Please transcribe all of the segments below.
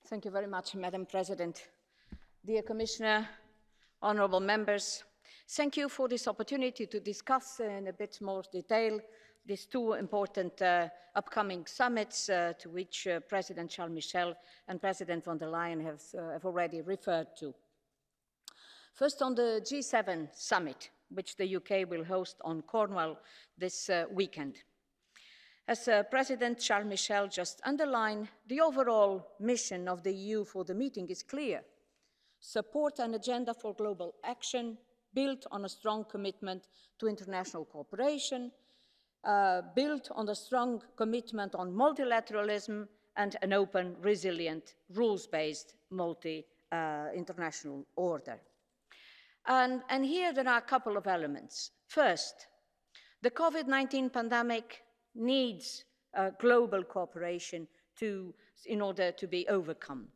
Thank you very much, Madam President. Dear Commissioner, honourable members, thank you for this opportunity to discuss in a bit more detail these two important upcoming summits to which President Charles Michel and President von der Leyen have already referred to. First, on the G7 summit, which the UK will host on Cornwall this weekend. As President Charles Michel just underlined, the overall mission of the EU for the meeting is clear: support an agenda for global action built on a strong commitment to international cooperation, built on a strong commitment on multilateralism and an open, resilient, rules-based international order. And here there are a couple of elements. First, the COVID-19 pandemic needs global cooperation in order to be overcome.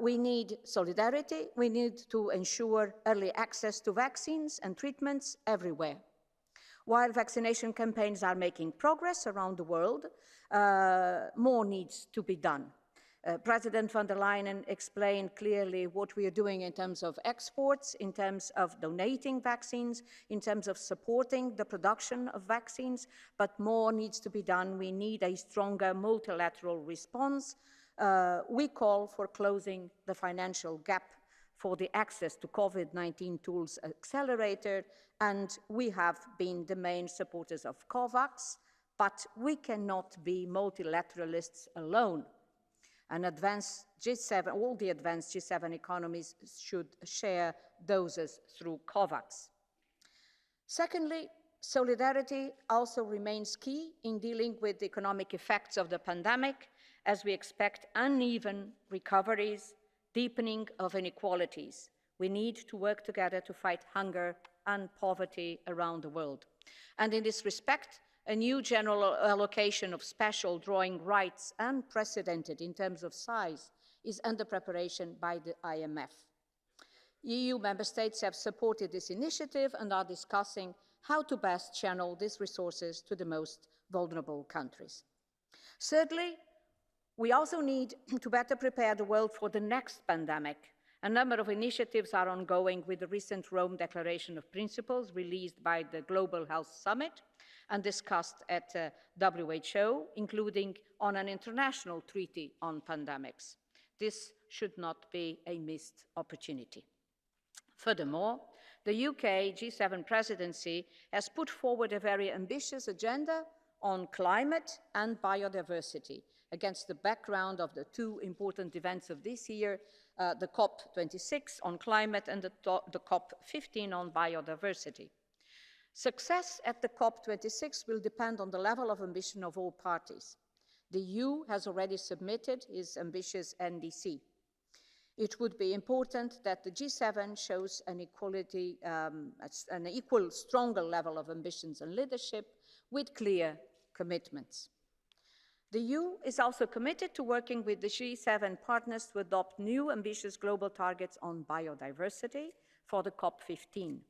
We need solidarity. We need to ensure early access to vaccines and treatments everywhere. While vaccination campaigns are making progress around the world, more needs to be done. President von der Leyen explained clearly what we are doing in terms of exports, in terms of donating vaccines, in terms of supporting the production of vaccines, but more needs to be done. We need a stronger multilateral response. We call for closing the financial gap for the access to COVID-19 tools accelerator, and we have been the main supporters of COVAX, but we cannot be multilateralists alone. And all the advanced G7 economies should share doses through COVAX. Secondly, solidarity also remains key in dealing with the economic effects of the pandemic, as we expect uneven recoveries, deepening of inequalities. We need to work together to fight hunger and poverty around the world. And in this respect, a new general allocation of special drawing rights, unprecedented in terms of size, is under preparation by the IMF. EU member states have supported this initiative and are discussing how to best channel these resources to the most vulnerable countries. Thirdly, we also need to better prepare the world for the next pandemic. A number of initiatives are ongoing with the recent Rome Declaration of Principles released by the Global Health Summit and discussed at WHO, including on an international treaty on pandemics. This should not be a missed opportunity. Furthermore, the UK G7 presidency has put forward a very ambitious agenda on climate and biodiversity against the background of the two important events of this year, the COP26 on climate and the COP15 on biodiversity. Success at the COP26 will depend on the level of ambition of all parties. The EU has already submitted its ambitious NDC. It would be important that the G7 shows an equal, stronger level of ambitions and leadership with clear commitments. The EU is also committed to working with the G7 partners to adopt new ambitious global targets on biodiversity for the COP15.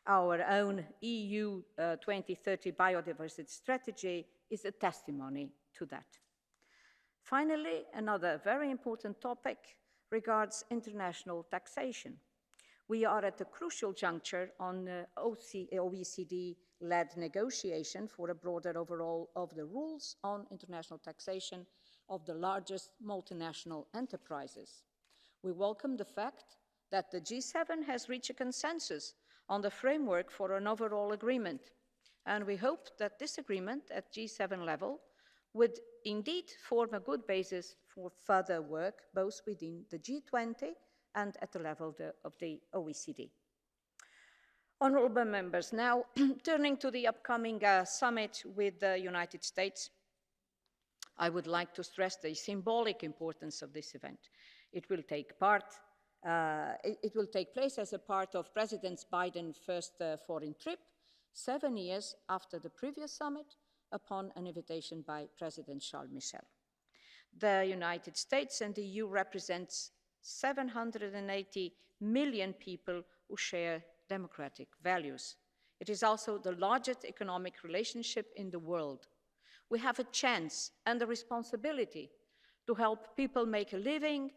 Our own EU 2030 biodiversity strategy is a testimony to that. Finally, another very important topic regards international taxation. We are at a crucial juncture on OECD-led negotiation for a broader overhaul of the rules on international taxation of the largest multinational enterprises. We welcome the fact that the G7 has reached a consensus on the framework for an overall agreement, and we hope that this agreement at G7 level would indeed form a good basis for further work, both within the G20 and at the level of the OECD. Honourable members, now turning to the upcoming summit with the United States, I would like to stress the symbolic importance of this event. It will take place as a part of President Biden's first foreign trip, 7 years after the previous summit, upon an invitation by President Charles Michel. The United States and the EU represents 780 million people who share democratic values. It is also the largest economic relationship in the world. We have a chance and a responsibility to help people make a living,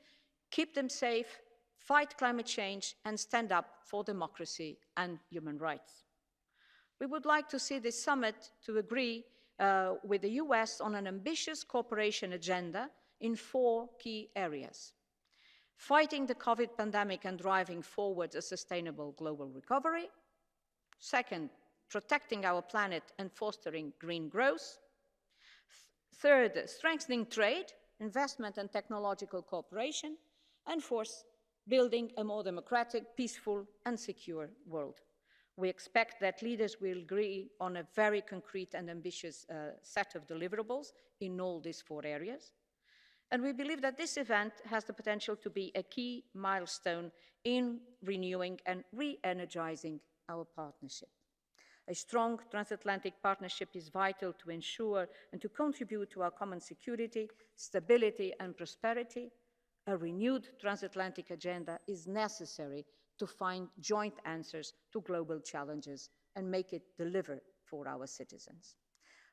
keep them safe, fight climate change, and stand up for democracy and human rights. We would like to see this summit to agree with the US on an ambitious cooperation agenda in 4 key areas: fighting the COVID pandemic and driving forward a sustainable global recovery; second, protecting our planet and fostering green growth; third, strengthening trade, investment and technological cooperation; and fourth, building a more democratic, peaceful and secure world. We expect that leaders will agree on a very concrete and ambitious set of deliverables in all these 4 areas. And we believe that this event has the potential to be a key milestone in renewing and re-energizing our partnership. A strong transatlantic partnership is vital to ensure and to contribute to our common security, stability and prosperity. A renewed transatlantic agenda is necessary to find joint answers to global challenges and make it deliver for our citizens.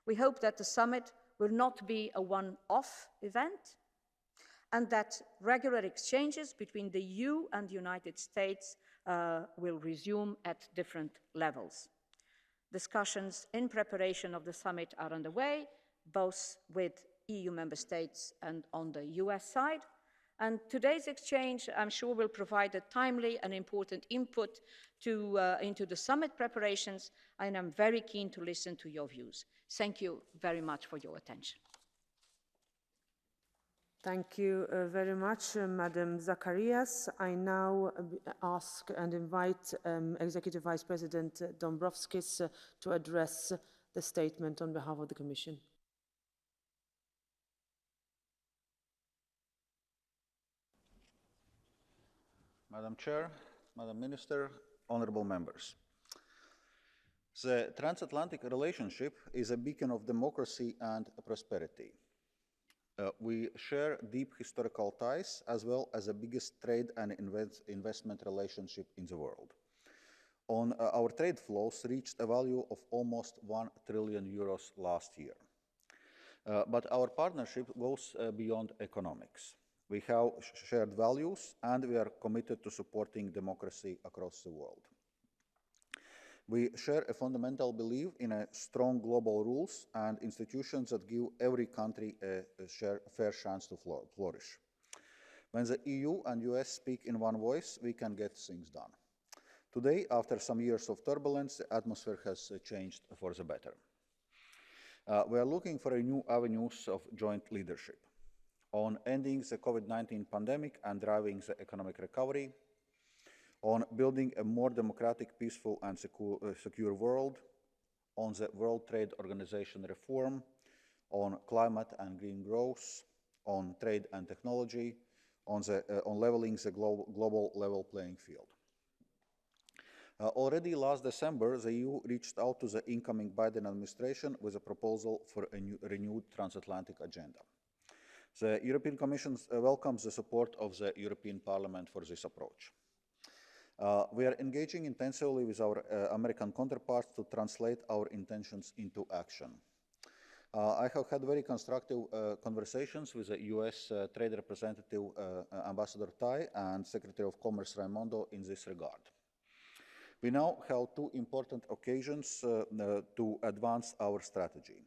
We hope that the summit will not be a one-off event, and that regular exchanges between the EU and the United States will resume at different levels. Discussions in preparation of the summit are underway, both with EU member states and on the US side. And today's exchange, I'm sure, will provide a timely and important input into the summit preparations, and I'm very keen to listen to your views. Thank you very much for your attention. Thank you very much, Madam Zacharias. I now ask and invite Executive Vice President Dombrovskis to address the statement on behalf of the Commission. Madam Chair, Madam Minister, honorable members. The transatlantic relationship is a beacon of democracy and prosperity. We share deep historical ties as well as the biggest trade and investment relationship in the world. Our trade flows reached a value of almost 1 trillion euros last year. But our partnership goes beyond economics. We have shared values and we are committed to supporting democracy across the world. We share a fundamental belief in strong global rules and institutions that give every country a fair chance to flourish. When the EU and US speak in one voice, we can get things done. Today, after some years of turbulence, the atmosphere has changed for the better. We are looking for new avenues of joint leadership on ending the COVID-19 pandemic and driving the economic recovery, on building a more democratic, peaceful and secure world, on the World Trade Organization reform, on climate and green growth, on trade and technology, on leveling the global level playing field. Already last December, the EU reached out to the incoming Biden administration with a proposal for a renewed transatlantic agenda. The European Commission welcomes the support of the European Parliament for this approach. We are engaging intensively with our American counterparts to translate our intentions into action. I have had very constructive conversations with the US Trade Representative Ambassador Tai and Secretary of Commerce Raimondo in this regard. We now have 2 important occasions to advance our strategy: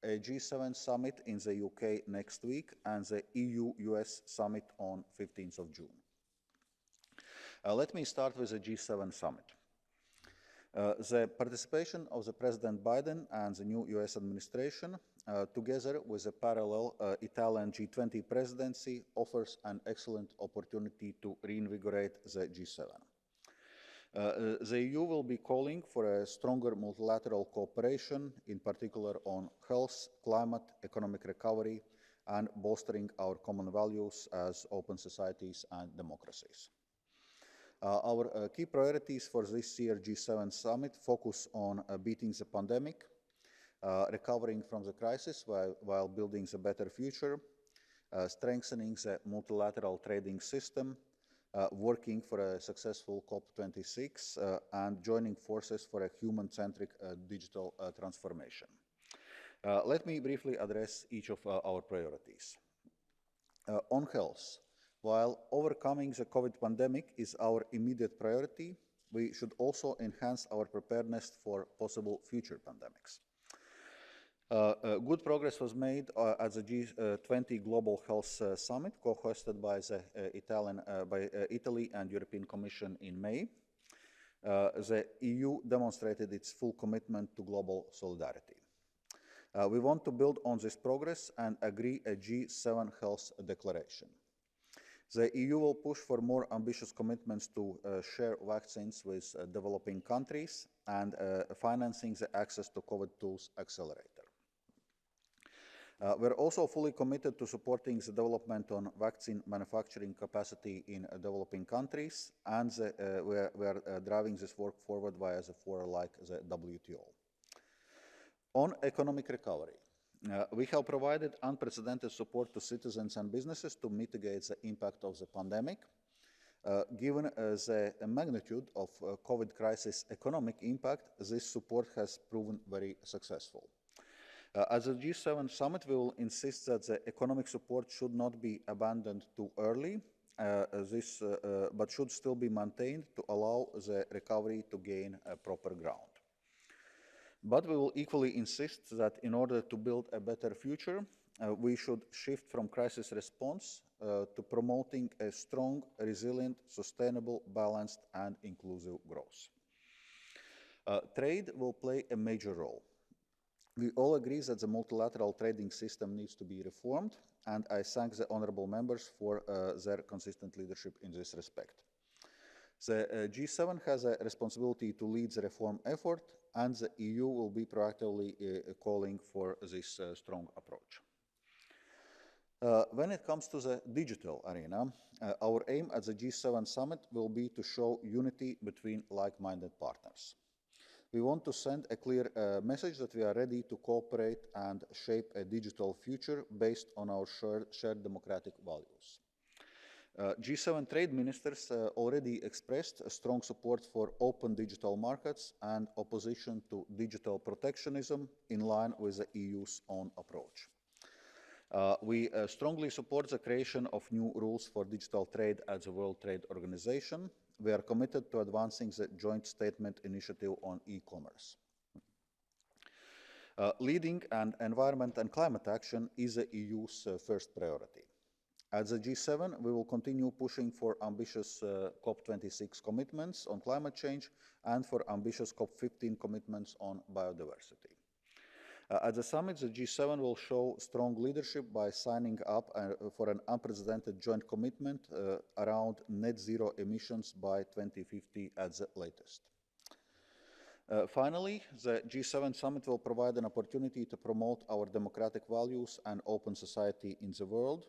a G7 summit in the UK next week and the EU-US summit on 15th of June. Let me start with the G7 summit. The participation of the President Biden and the new US administration, together with a parallel Italian G20 presidency, offers an excellent opportunity to reinvigorate the G7. The EU will be calling for a stronger multilateral cooperation, in particular on health, climate, economic recovery, and bolstering our common values as open societies and democracies. Our key priorities for this year's G7 summit focus on beating the pandemic, recovering from the crisis while building a better future, strengthening the multilateral trading system, working for a successful COP26, and joining forces for a human-centric digital transformation. Let me briefly address each of our priorities. On health, while overcoming the COVID pandemic is our immediate priority, we should also enhance our preparedness for possible future pandemics. Good progress was made at the G20 Global Health Summit, co-hosted by Italy and European Commission in May. The EU demonstrated its full commitment to global solidarity. We want to build on this progress and agree a G7 health declaration. The EU will push for more ambitious commitments to share vaccines with developing countries and financing the Access to COVID Tools Accelerator. We're also fully committed to supporting the development on vaccine manufacturing capacity in developing countries, and we are driving this work forward via the fora like the WTO. On economic recovery, we have provided unprecedented support to citizens and businesses to mitigate the impact of the pandemic. Given the magnitude of COVID crisis economic impact, this support has proven very successful. At the G7 summit, we will insist that the economic support should not be abandoned too early, but should still be maintained to allow the recovery to gain proper ground. But we will equally insist that in order to build a better future, we should shift from crisis response to promoting a strong, resilient, sustainable, balanced, and inclusive growth. Trade will play a major role. We all agree that the multilateral trading system needs to be reformed, and I thank the honourable members for their consistent leadership in this respect. The G7 has a responsibility to lead the reform effort, and the EU will be proactively calling for this strong approach. When it comes to the digital arena, our aim at the G7 summit will be to show unity between like-minded partners. We want to send a clear message that we are ready to cooperate and shape a digital future based on our shared democratic values. G7 trade ministers already expressed a strong support for open digital markets and opposition to digital protectionism in line with the EU's own approach. We strongly support the creation of new rules for digital trade at the World Trade Organization. We are committed to advancing the joint statement initiative on e-commerce. Leading an environment and climate action is the EU's first priority. At the G7, we will continue pushing for ambitious COP26 commitments on climate change and for ambitious COP15 commitments on biodiversity. At the summit, the G7 will show strong leadership by signing up for an unprecedented joint commitment around net zero emissions by 2050 at the latest. Finally, the G7 summit will provide an opportunity to promote our democratic values and open society in the world,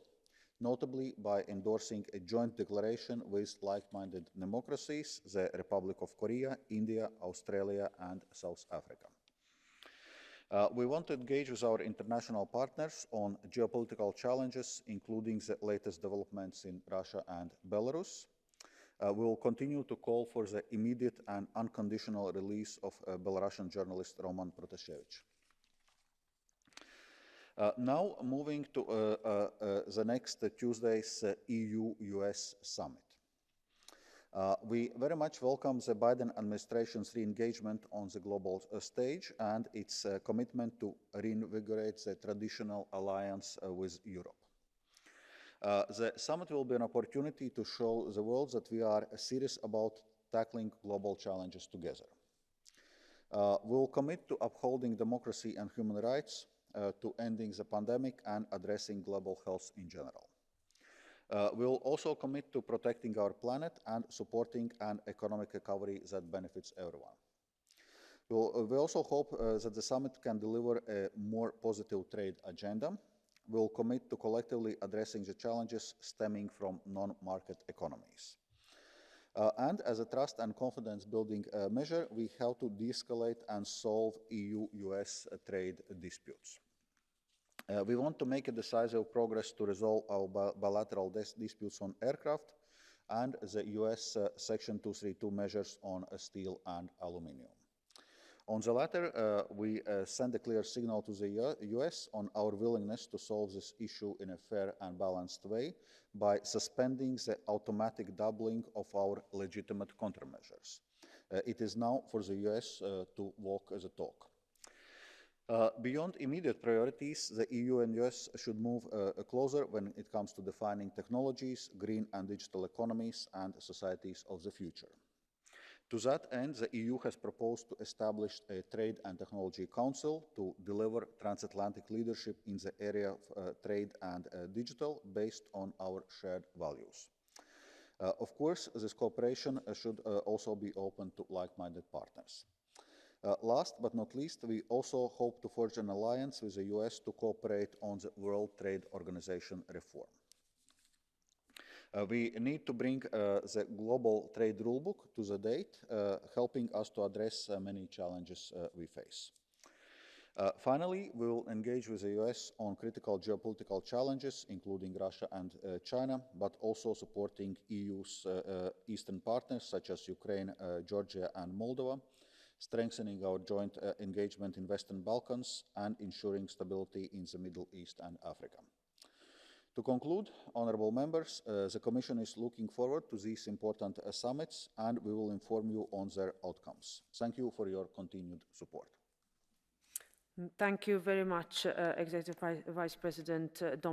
notably by endorsing a joint declaration with like-minded democracies, the Republic of Korea, India, Australia, and South Africa. We want to engage with our international partners on geopolitical challenges, including the latest developments in Russia and Belarus. We will continue to call for the immediate and unconditional release of Belarusian journalist Roman Protasevich. Now moving to the next Tuesday's EU-US summit. We very much welcome the Biden administration's re-engagement on the global stage and its commitment to reinvigorate the traditional alliance with Europe. The summit will be an opportunity to show the world that we are serious about tackling global challenges together. We will commit to upholding democracy and human rights, to ending the pandemic and addressing global health in general. We will also commit to protecting our planet and supporting an economic recovery that benefits everyone. We also hope that the summit can deliver a more positive trade agenda. We will commit to collectively addressing the challenges stemming from non-market economies. And as a trust and confidence building measure, we have to de-escalate and solve EU-US trade disputes. We want to make a decisive progress to resolve our bilateral disputes on aircraft and the US Section 232 measures on steel and aluminium. On the latter, we send a clear signal to the US on our willingness to solve this issue in a fair and balanced way by suspending the automatic doubling of our legitimate countermeasures. It is now for the US to walk the talk. Beyond immediate priorities, the EU and US should move closer when it comes to defining technologies, green and digital economies, and societies of the future. To that end, the EU has proposed to establish a Trade and Technology Council to deliver transatlantic leadership in the area of trade and digital based on our shared values. Of course, this cooperation should also be open to like-minded partners. Last but not least, we also hope to forge an alliance with the US to cooperate on the World Trade Organization reform. We need to bring the global trade rulebook to the date, helping us to address many challenges we face. Finally, we will engage with the US on critical geopolitical challenges, including Russia and China, but also supporting EU's eastern partners such as Ukraine, Georgia, and Moldova, strengthening our joint engagement in Western Balkans, and ensuring stability in the Middle East and Africa. To conclude, honourable members, the Commission is looking forward to these important summits, and we will inform you on their outcomes. Thank you for your continued support. Thank you very much, Executive Vice President Dombrovskis.